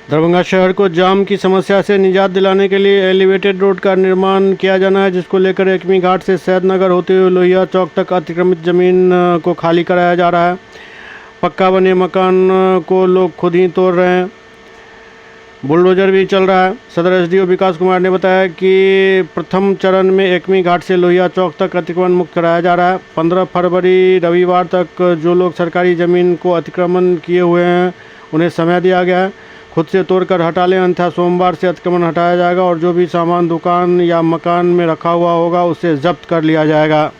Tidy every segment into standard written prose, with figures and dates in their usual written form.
दरभंगा शहर को जाम की समस्या से निजात दिलाने के लिए एलिवेटेड रोड का निर्माण किया जाना है, जिसको लेकर एकमी घाट से सैदनगर होते हुए लोहिया चौक तक अतिक्रमित ज़मीन को खाली कराया जा रहा है। पक्का बने मकान को लोग खुद ही तोड़ रहे हैं, बुलडोजर भी चल रहा है। सदर एसडीओ विकास कुमार ने बताया कि प्रथम चरण में एकमी घाट से लोहिया चौक तक अतिक्रमण मुक्त कराया जा रहा है। 15 फरवरी रविवार तक जो लोग सरकारी ज़मीन को अतिक्रमण किए हुए हैं उन्हें समय दिया गया है, खुद से तोड़कर हटा लें, अन्यथा सोमवार से अतिक्रमण हटाया जाएगा और जो भी सामान दुकान या मकान में रखा हुआ होगा उसे जब्त कर लिया जाएगा।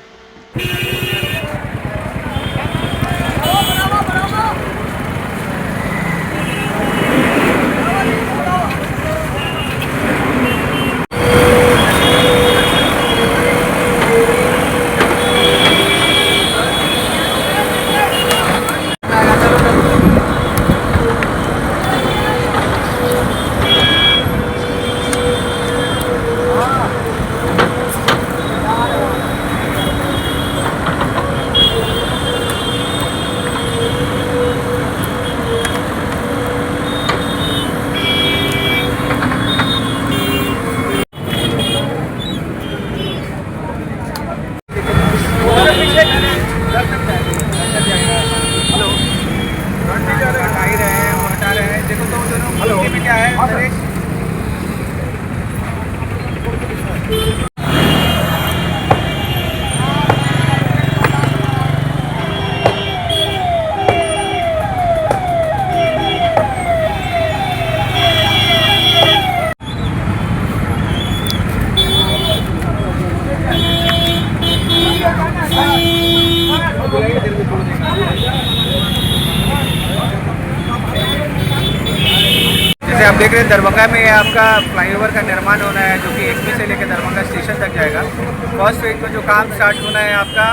जैसे आप देख रहे हैं दरभंगा में आपका फ्लाईओवर का निर्माण होना है, जो कि एकमी से लेकर दरभंगा स्टेशन तक जाएगा। फर्स्ट फेज में जो काम स्टार्ट होना है आपका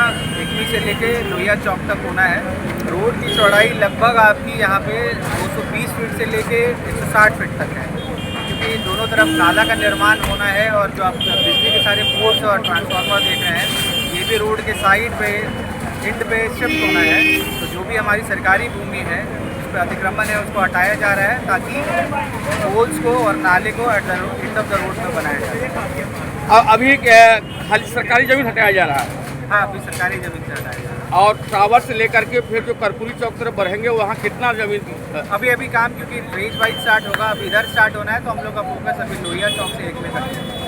एकमी से लेकर लोहिया चौक तक होना है। रोड की चौड़ाई लगभग आपकी यहाँ पे 220 फीट से लेके 160 फीट तक है, क्योंकि दोनों तरफ नाला का निर्माण होना है। और जो आप बिजली के सारे पोल्स और ट्रांसफार्मर देख रहे हैं, ये भी रोड के साइड पे एंड पे शिफ्ट होना है। तो जो भी हमारी सरकारी भूमि है जिस पर अतिक्रमण है उसको हटाया जा रहा है, ताकि पोल्स को और नाले को at the end of the road में बनाया जाए। अभी खाली सरकारी जमीन हटाया जा रहा है। हाँ, अभी सरकारी जमीन से हटाया जा रहा है। और टावर से लेकर के फिर जो कर्पूरी चौक तरफ बढ़ेंगे वहाँ कितना जमीन? अभी काम क्योंकि फेज वाइज स्टार्ट होगा, अब इधर स्टार्ट होना है, तो हम लोग का फोकस अभी लोहिया चौक से एकमी तक है।